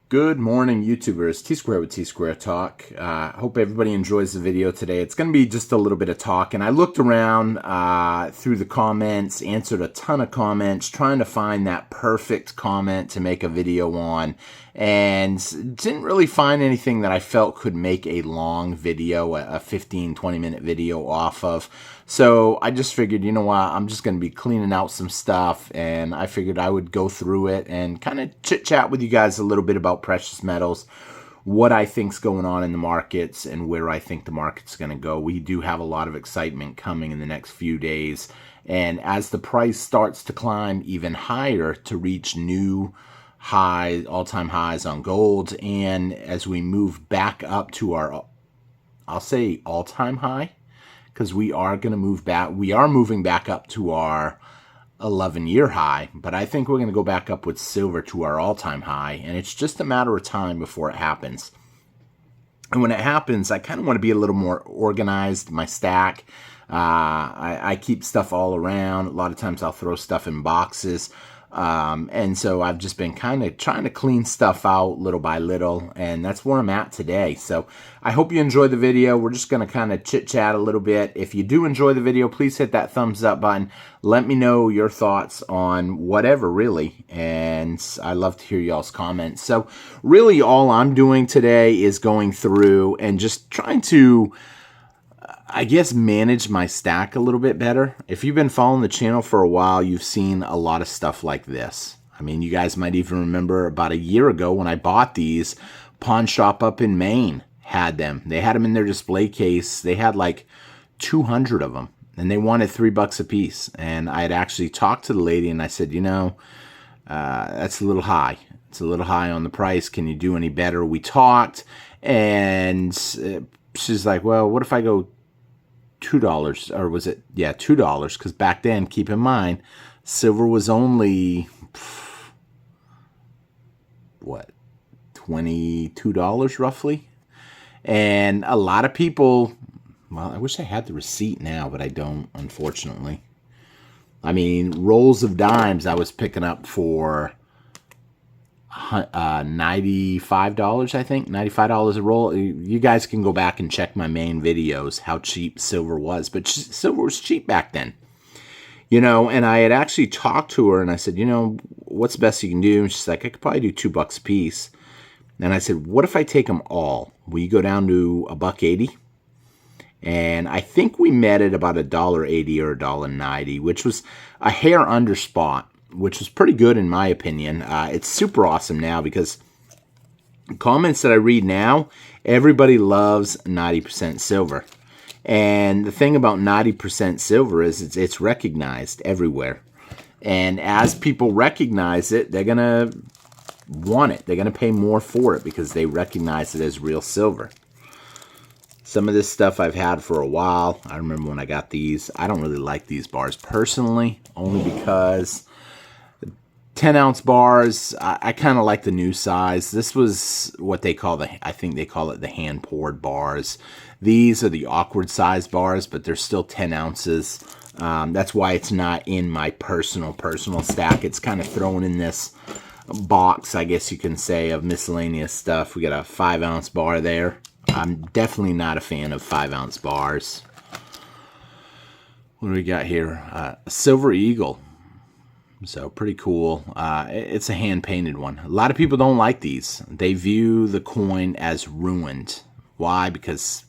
Good morning, YouTubers. T-Square with T-Square Talk. Hope everybody enjoys the video today. It's going to be just a little bit of talk, and I looked around through the comments, answered a ton of comments, trying to find that perfect comment to make a video on, and didn't really find anything that I felt could make a long video, a 15-20 minute video off of. So I just figured, you know what, I'm just going to be cleaning out some stuff, and I figured I would go through it and kind of chit-chat with you guys a little bit about precious metals, what I think's going on in the markets, and where I think the market's going to go. We do have a lot of excitement coming in the next few days, and as the price starts to climb even higher to reach new high, all-time highs on gold, and as we move back up to our, I'll say all-time high, because we are going to move back. We are moving back up to our 11-year high, but I think we're going to go back up with silver to our all-time high, and it's just a matter of time before it happens. And when it happens, I kind of want to be a little more organized, my stack. I keep stuff all around. A lot of times I'll throw stuff in boxes. And so I've just been kind of trying to clean stuff out little by little, and that's where I'm at today. So I hope you enjoy the video. We're just going to kind of chit chat a little bit. If you do enjoy the video, please hit that thumbs up button. Let me know your thoughts on whatever, really, and I love to hear y'all's comments. So really all I'm doing today is going through and just trying to, I guess, manage my stack a little bit better. If you've been following the channel for a while, you've seen a lot of stuff like this. I mean, you guys might even remember about a year ago when I bought these, pawn shop up in Maine had them. They had them in their display case. They had like 200 of them, and they wanted $3 a piece. And I had actually talked to the lady, and I said, you know, that's a little high. It's a little high on the price. Can you do any better? We talked, and she's like, well, what if I go $2, or was it, yeah, $2, because back then, keep in mind, silver was only, what, $22 roughly, and a lot of people, well, I wish I had the receipt now, but I don't, unfortunately. I mean, rolls of dimes I was picking up for $95, I think, $95 a roll. You guys can go back and check my main videos how cheap silver was, but silver was cheap back then, you know. And I had actually talked to her, and I said, you know, what's the best you can do? And she's like, I could probably do $2 a piece. And I said, what if I take them all? Will you go down to $1.80? And I think we met at about $1.80 or $1.90, which was a hair under spot, which was pretty good in my opinion. It's super awesome now because comments that I read now, everybody loves 90% silver. And the thing about 90% silver is it's recognized everywhere. And as people recognize it, they're going to want it. They're going to pay more for it because they recognize it as real silver. Some of this stuff I've had for a while. I remember when I got these. I don't really like these bars personally, only because 10-ounce bars, I kind of like the new size. This was what they call I think they call it the hand-poured bars. These are the awkward size bars, but they're still 10 ounces. That's why it's not in my personal stack. It's kind of thrown in this box, I guess you can say, of miscellaneous stuff. We got a 5-ounce bar there. I'm definitely not a fan of 5-ounce bars. What do we got here? A Silver Eagle. So pretty cool. It's a hand-painted one. A lot of people don't like these. They view the coin as ruined. Why? Because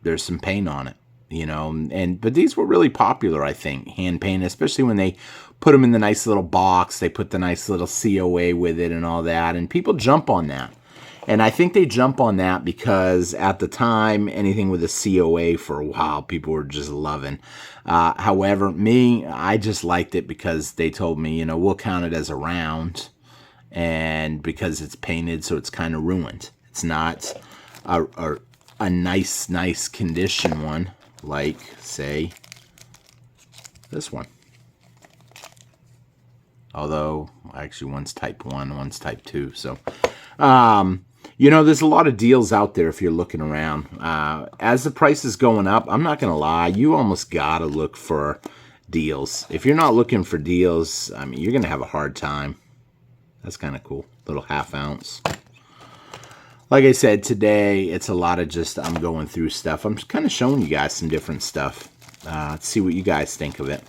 there's some paint on it, you know. But these were really popular, I think, hand-painted, especially when they put them in the nice little box. They put the nice little COA with it and all that, and people jump on that. And I think they jump on that because at the time, anything with a COA for a while, people were just loving. However, I just liked it because they told me, you know, we'll count it as a round. And because it's painted, so it's kind of ruined. It's not a nice condition one, like, say, this one. Although, actually, one's type 1, one's type 2. So, you know, there's a lot of deals out there if you're looking around. As the price is going up, I'm not going to lie, you almost got to look for deals. If you're not looking for deals, I mean, you're going to have a hard time. That's kind of cool. Little 1/2 ounce. Like I said, today it's a lot of just I'm going through stuff. I'm just kind of showing you guys some different stuff. Let's see what you guys think of it.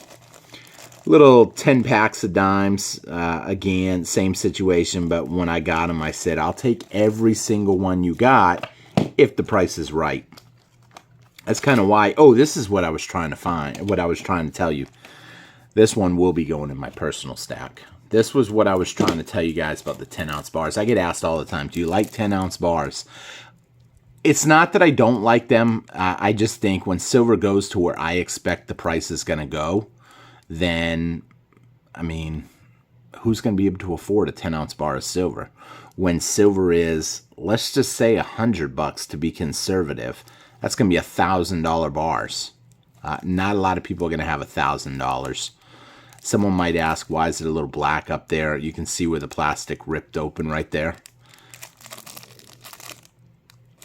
Little 10 packs of dimes. Again, same situation, but when I got them, I said, I'll take every single one you got if the price is right. That's kind of why, oh, this is what I was trying to find, what I was trying to tell you. This one will be going in my personal stack. This was what I was trying to tell you guys about the 10-ounce bars. I get asked all the time, do you like 10-ounce bars? It's not that I don't like them. I just think when silver goes to where I expect the price is going to go, then, I mean, who's going to be able to afford a 10-ounce bar of silver? When silver is, let's just say $100 to be conservative, that's going to be $1,000 bars. Not a lot of people are going to have $1,000. Someone might ask, why is it a little black up there? You can see where the plastic ripped open right there.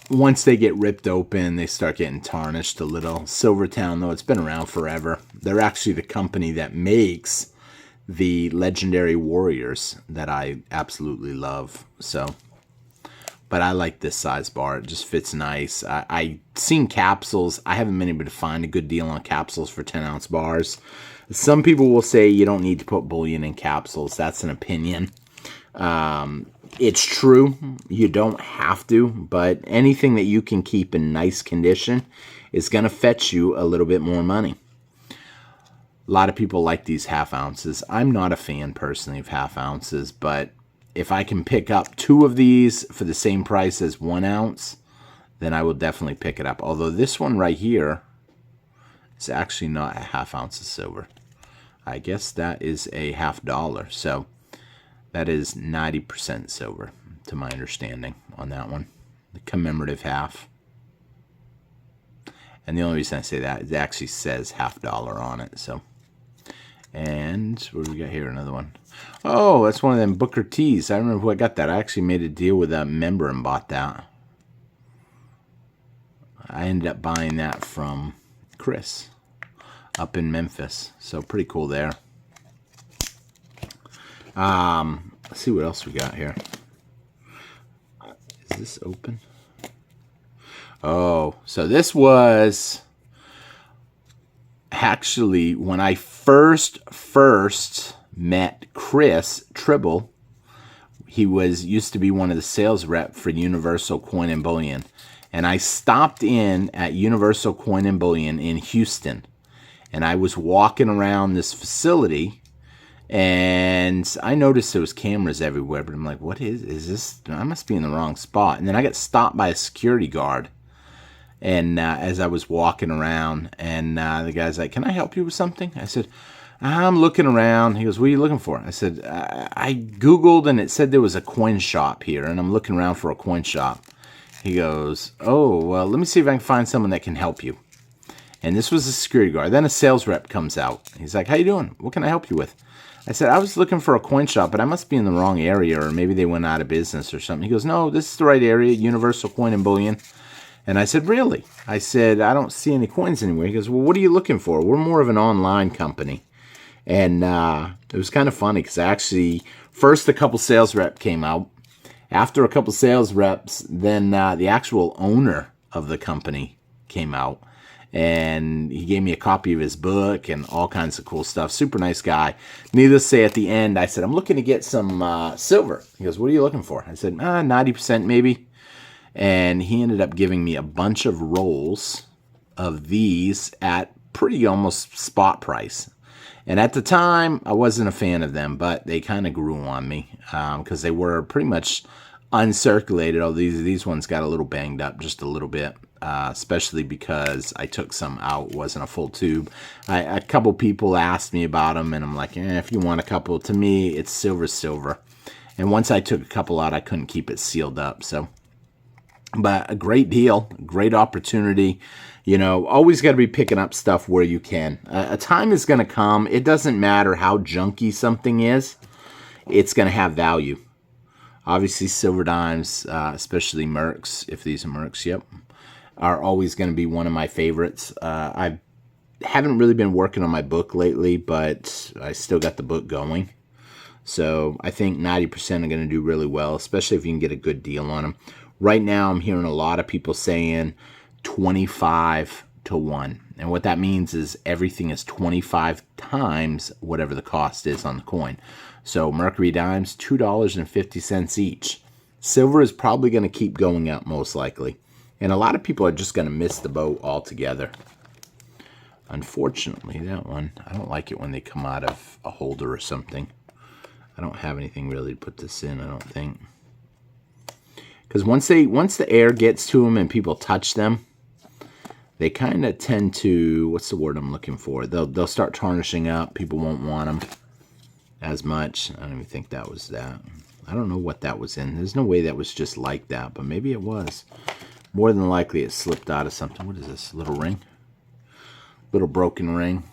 Once they get ripped open, they start getting tarnished a little. Silvertown, though, it's been around forever. They're actually the company that makes the legendary warriors that I absolutely love. So, but I like this size bar. It just fits nice. I've seen capsules. I haven't been able to find a good deal on capsules for 10-ounce bars. Some people will say you don't need to put bullion in capsules. That's an opinion. It's true, you don't have to, but anything that you can keep in nice condition is going to fetch you a little bit more money. A lot of people like these half ounces. I'm not a fan personally of half ounces, but if I can pick up 2 of these for the same price as 1 ounce, then I will definitely pick it up. Although this one right here is actually not a half ounce of silver. I guess that is a $50. So that is 90% silver, to my understanding, on that one. The commemorative half. And the only reason I say that is it actually says $50 on it. So, and what do we got here? Another one. Oh, that's one of them Booker T's. I remember who I got that. I actually made a deal with a member and bought that. I ended up buying that from Chris up in Memphis. So pretty cool there. Let's see what else we got here. Is this open? Oh, so this was actually when I first met Chris Tribble. He used to be one of the sales rep for Universal Coin and Bullion. And I stopped in at Universal Coin and Bullion in Houston. And I was walking around this facility. And I noticed there was cameras everywhere, but I'm like, what is this? I must be in the wrong spot. And then I got stopped by a security guard. And as I was walking around, and the guy's like, can I help you with something? I said, I'm looking around. He goes, what are you looking for? I said, I Googled, and it said there was a coin shop here, and I'm looking around for a coin shop. He goes, oh, well, let me see if I can find someone that can help you. And this was a security guard. Then a sales rep comes out. He's like, how you doing? What can I help you with? I said, I was looking for a coin shop, but I must be in the wrong area, or maybe they went out of business or something. He goes, no, this is the right area, Universal Coin and Bullion. And I said, really? I said, I don't see any coins anywhere. He goes, well, what are you looking for? We're more of an online company. And it was kind of funny because actually, first a couple sales reps came out. After a couple sales reps, then the actual owner of the company came out. And he gave me a copy of his book and all kinds of cool stuff. Super nice guy. Needless to say, at the end, I said, I'm looking to get some silver. He goes, what are you looking for? I said, 90% maybe. And he ended up giving me a bunch of rolls of these at pretty almost spot price. And at the time, I wasn't a fan of them, but they kind of grew on me because they were pretty much uncirculated. Oh, these ones got a little banged up just a little bit. Especially because I took some out. It wasn't a full tube. A couple people asked me about them, and I'm like, if you want a couple, to me, it's silver. And once I took a couple out, I couldn't keep it sealed up. So, but a great deal, great opportunity. You know, always got to be picking up stuff where you can. A time is going to come. It doesn't matter how junky something is. It's going to have value. Obviously, silver dimes, especially Mercs, if these are Mercs, yep, are always going to be one of my favorites. I haven't really been working on my book lately, but I still got the book going. So I think 90% are going to do really well, especially if you can get a good deal on them. Right now, I'm hearing a lot of people saying 25 to 1. And what that means is everything is 25 times whatever the cost is on the coin. So Mercury dimes, $2.50 each. Silver is probably going to keep going up most likely. And a lot of people are just going to miss the boat altogether. Unfortunately, that one, I don't like it when they come out of a holder or something. I don't have anything really to put this in, I don't think. Because once the air gets to them and people touch them, they kind of tend to, what's the word I'm looking for? They'll start tarnishing up. People won't want them as much. I don't even think that was that. I don't know what that was in. There's no way that was just like that, but maybe it was. More than likely it slipped out of something. What is this? Little ring? Little broken ring.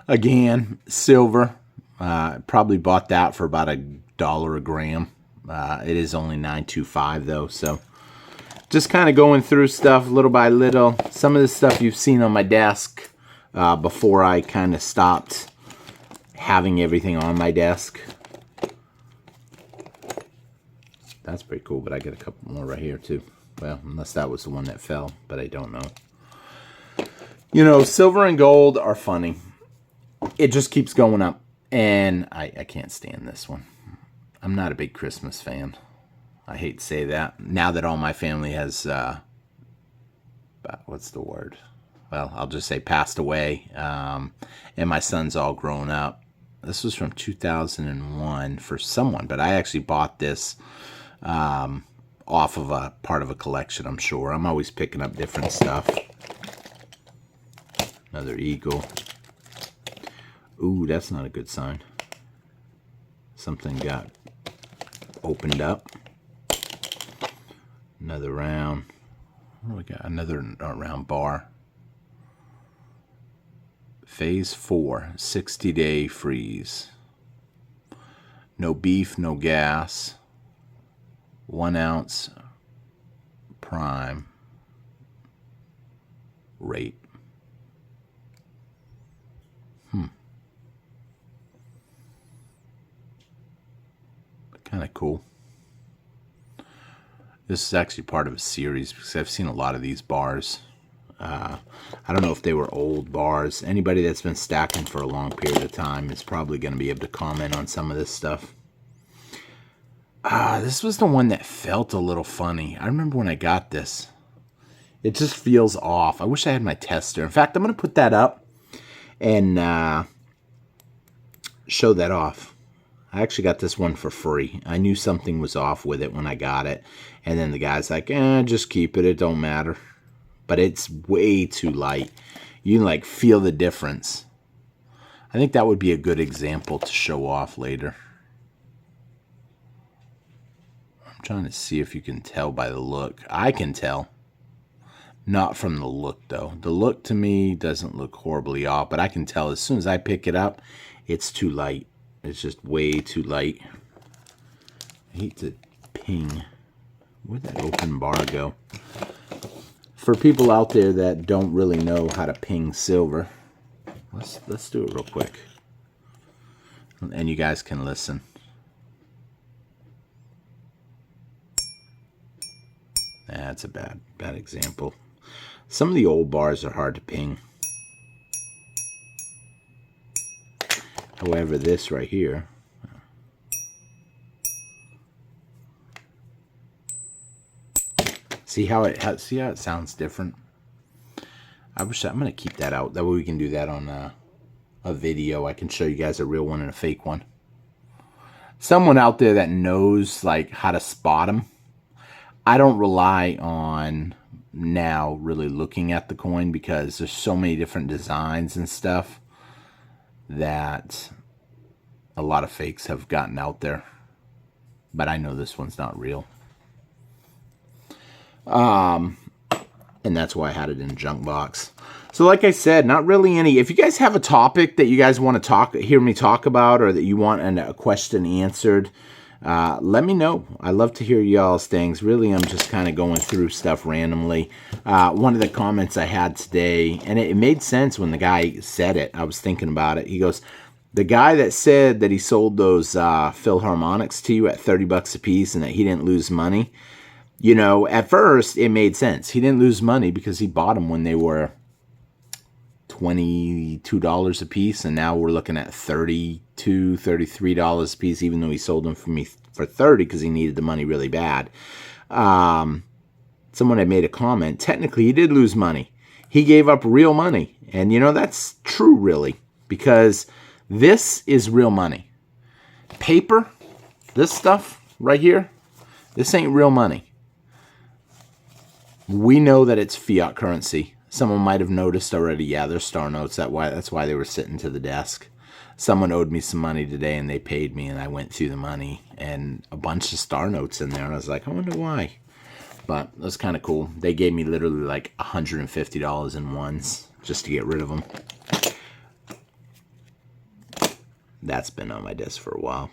Again, silver. Probably bought that for about $1 a gram. It is only $9.25 though, so just kind of going through stuff little by little. Some of the stuff you've seen on my desk before I kind of stopped having everything on my desk. That's pretty cool, but I got a couple more right here too. Well, unless that was the one that fell, but I don't know. You know, silver and gold are funny. It just keeps going up, and I can't stand this one. I'm not a big Christmas fan. I hate to say that. Now that all my family has, what's the word? Well, I'll just say passed away, and my son's all grown up. This was from 2001 for someone, but I actually bought this off of a part of a collection, I'm sure. I'm always picking up different stuff. Another eagle. Ooh, that's not a good sign. Something got opened up. Another round. What do we got? Another round bar. Phase 4, 60-day freeze. No beef, no gas. 1 ounce prime rate. Kind of cool. This is actually part of a series because I've seen a lot of these bars. I don't know if they were old bars. Anybody that's been stacking for a long period of time is probably going to be able to comment on some of this stuff. This was the one that felt a little funny. I remember when I got this. It just feels off. I wish I had my tester. In fact, I'm going to put that up and show that off. I actually got this one for free. I knew something was off with it when I got it. And then the guy's like, just keep it. It don't matter. But it's way too light. You can like feel the difference. I think that would be a good example to show off later. I'm trying to see if you can tell by the look. I can tell. Not from the look though. The look to me doesn't look horribly off. But I can tell as soon as I pick it up, it's too light. It's just way too light. I hate to ping. Where'd that open bar go? For people out there that don't really know how to ping silver, let's do it real quick. And you guys can listen. That's a bad example. Some of the old bars are hard to ping. However, this right here, see how it sounds different. I'm gonna keep that out. That way we can do that on a video. I can show you guys a real one and a fake one. Someone out there that knows like how to spot them. I don't rely on now really looking at the coin because there's so many different designs and stuff that a lot of fakes have gotten out there. But I know this one's not real. And that's why I had it in a junk box. So like I said, not really any. If you guys have a topic that you guys want to hear me talk about, or that you want a question answered, let me know. I love to hear y'all's things. Really, I'm just kind of going through stuff randomly. One of the comments I had today, and it made sense when the guy said it. I was thinking about it. He goes, The guy that said that he sold those Philharmonics to you at 30 bucks a piece and that he didn't lose money, you know, at first it made sense. He didn't lose money because he bought them when they were $22 a piece, and now we're looking at $32, $33 a piece, even though he sold them for me for $30 because he needed the money really bad. Someone had made a comment. Technically, he did lose money. He gave up real money. And, you know, that's true, really, because this is real money. Paper, this stuff right here, this ain't real money. We know that it's fiat currency. Someone might have noticed already, yeah, they're star notes. That's why they were sitting to the desk. Someone owed me some money today, and they paid me, and I went through the money, and a bunch of star notes in there, and I was like, I wonder why. But it was kind of cool. They gave me literally like $150 in ones just to get rid of them. That's been on my desk for a while.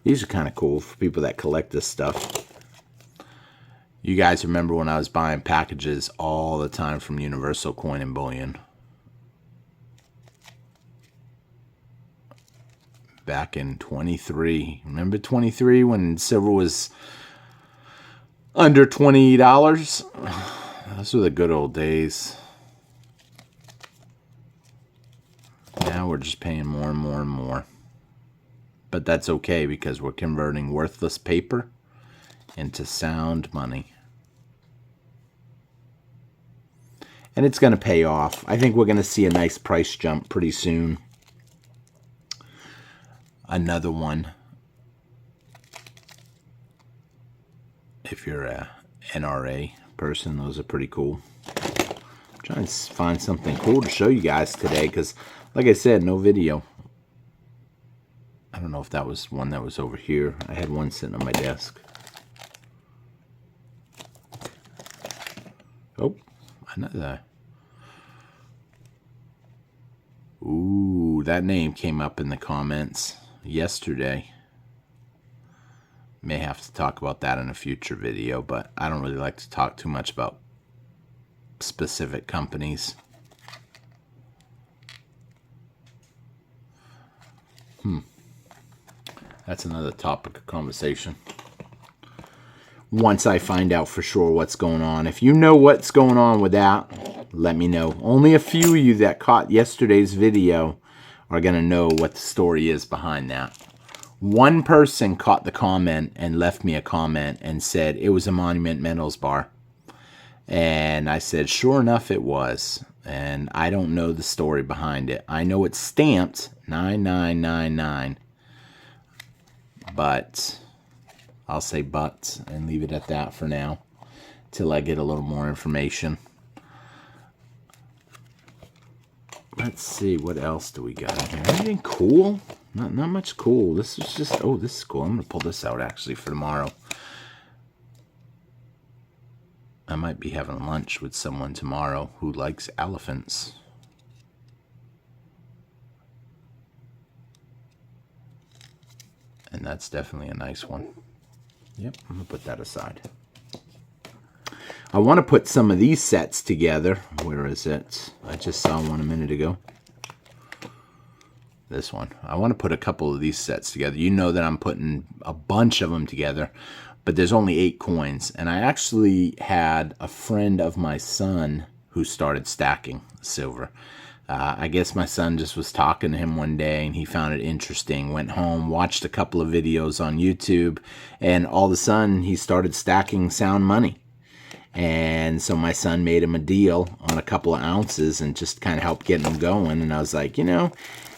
These are kind of cool for people that collect this stuff. You guys remember when I was buying packages all the time from Universal Coin and Bullion? Back in 23. Remember 23 when silver was under $20? Those were the good old days. Now we're just paying more and more and more. But that's okay because we're converting worthless paper into sound money. And it's going to pay off. I think we're going to see a nice price jump pretty soon. Another one. If you're a NRA person, those are pretty cool. I'm trying to find something cool to show you guys today because, like I said, no video. I don't know if that was one that was over here. I had one sitting on my desk. Oh, another. Ooh, that name came up in the comments yesterday. May have to talk about that in a future video, but I don't really like to talk too much about specific companies. That's another topic of conversation. Once I find out for sure what's going on. If you know what's going on with that, let me know. Only a few of you that caught yesterday's video are going to know what the story is behind that. One person caught the comment and left me a comment and said it was a Monument Metals bar. And I said, sure enough, it was. And I don't know the story behind it. I know it's stamped 9999. But I'll say but and leave it at that for now till I get a little more information. Let's see, what else do we got in here? Anything cool? Not much cool. This is just, oh, this is cool. I'm going to pull this out actually for tomorrow. I might be having lunch with someone tomorrow who likes elephants. And that's definitely a nice one. Yep, I'm going to put that aside. I want to put some of these sets together. Where is it? I just saw one a minute ago. This one. I want to put a couple of these sets together. You know that I'm putting a bunch of them together, but there's only 8 coins. And I actually had a friend of my son who started stacking silver. I guess my son just was talking to him one day and he found it interesting. Went home, watched a couple of videos on YouTube, and all of a sudden he started stacking sound money. And so my son made him a deal on a couple of ounces and just kind of helped get him going. And I was like, you know,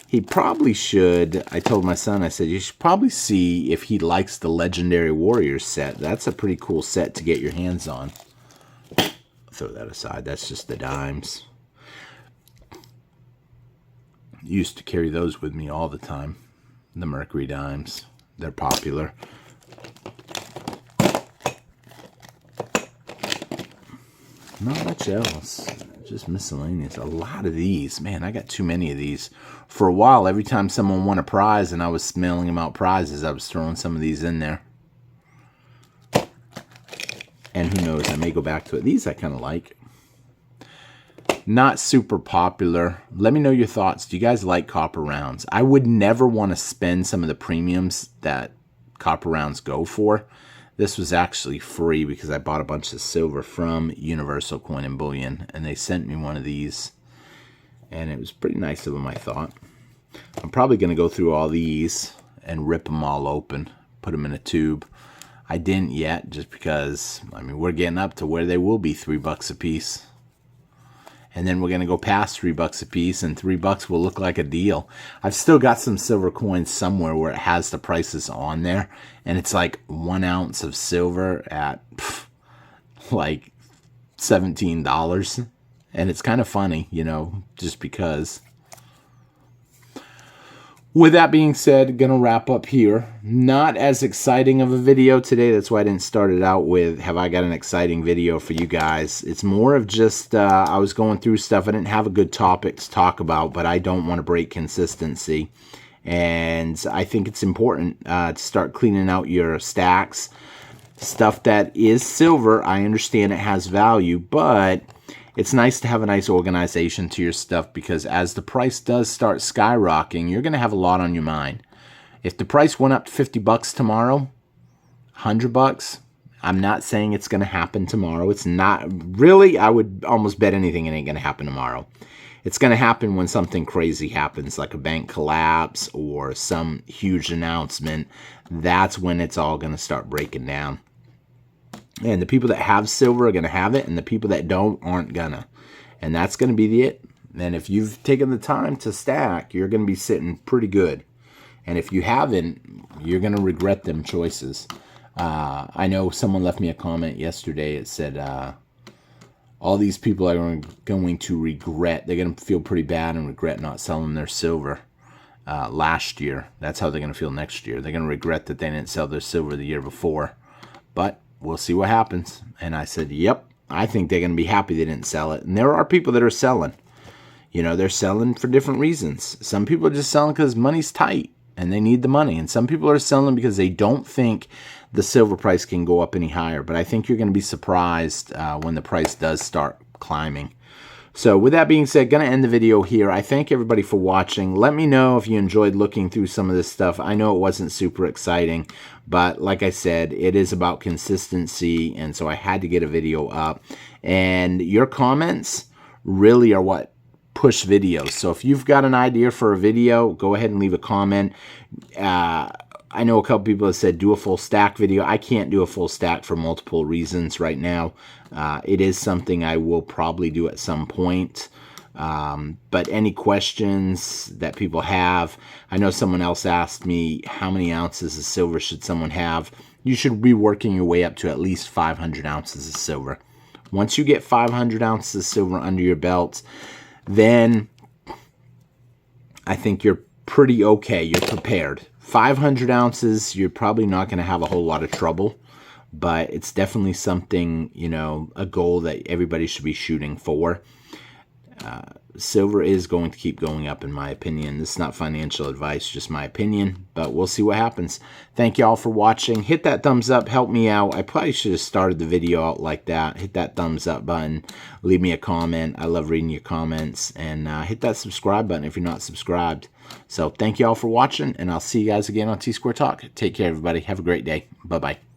he probably should. I told my son, I said, you should probably see if he likes the Legendary Warriors set. That's a pretty cool set to get your hands on. Throw that aside. That's just the dimes. Used to carry those with me all the time. The Mercury dimes. They're popular. Not much else. Just miscellaneous. A lot of these. Man, I got too many of these. For a while, every time someone won a prize and I was mailing them out prizes, I was throwing some of these in there. And who knows, I may go back to it. These I kind of like. Not super popular. Let me know your thoughts. Do you guys like copper rounds? I would never want to spend some of the premiums that copper rounds go for. This was actually free because I bought a bunch of silver from Universal Coin and Bullion, and they sent me one of these, and it was pretty nice of them, I thought. I'm probably going to go through all these and rip them all open, put them in a tube. I didn't yet just because, I mean, we're getting up to where they will be $3 a piece. And then we're going to go past $3 a piece, and $3 will look like a deal. I've still got some silver coins somewhere where it has the prices on there, and it's like 1 ounce of silver at like $17. And it's kind of funny, you know, just because. With that being said, gonna wrap up here. Not as exciting of a video today. That's why I didn't start it out with, have I got an exciting video for you guys? It's more of just, I was going through stuff. I didn't have a good topic to talk about, but I don't want to break consistency. And I think it's important to start cleaning out your stacks. Stuff that is silver, I understand it has value, but it's nice to have a nice organization to your stuff, because as the price does start skyrocketing, you're going to have a lot on your mind. If the price went up to $50 tomorrow, $100, I'm not saying it's going to happen tomorrow. It's not really. I would almost bet anything it ain't going to happen tomorrow. It's going to happen when something crazy happens, like a bank collapse or some huge announcement. That's when it's all going to start breaking down. And the people that have silver are going to have it, and the people that don't aren't going to. And that's going to be it. And if you've taken the time to stack, you're going to be sitting pretty good. And if you haven't, you're going to regret them choices. I know someone left me a comment yesterday. It said, all these people are going to regret. They're going to feel pretty bad and regret not selling their silver last year. That's how they're going to feel next year. They're going to regret that they didn't sell their silver the year before. But we'll see what happens. And I said, yep, I think they're going to be happy they didn't sell it. And there are people that are selling. You know, they're selling for different reasons. Some people are just selling because money's tight and they need the money. And some people are selling because they don't think the silver price can go up any higher. But I think you're going to be surprised when the price does start climbing. So with that being said, going to end the video here. I thank everybody for watching. Let me know if you enjoyed looking through some of this stuff. I know it wasn't super exciting, but like I said, it is about consistency, and so I had to get a video up. And your comments really are what push videos. So if you've got an idea for a video, go ahead and leave a comment. I know a couple people have said do a full stack video. I can't do a full stack for multiple reasons right now. It is something I will probably do at some point. But any questions that people have, I know someone else asked me how many ounces of silver should someone have. You should be working your way up to at least 500 ounces of silver. Once you get 500 ounces of silver under your belt, then I think you're pretty okay. You're prepared. 500 ounces, you're probably not going to have a whole lot of trouble, but it's definitely something, you know, a goal that everybody should be shooting for. Silver is going to keep going up, in my opinion. This is not financial advice, just my opinion, but we'll see what happens. Thank you all for watching. Hit that thumbs up. Help me out. I probably should have started the video out like that. Hit that thumbs up button. Leave me a comment. I love reading your comments. And hit that subscribe button if you're not subscribed. So thank you all for watching, and I'll see you guys again on T-Square Talk. Take care, everybody. Have a great day. Bye-bye.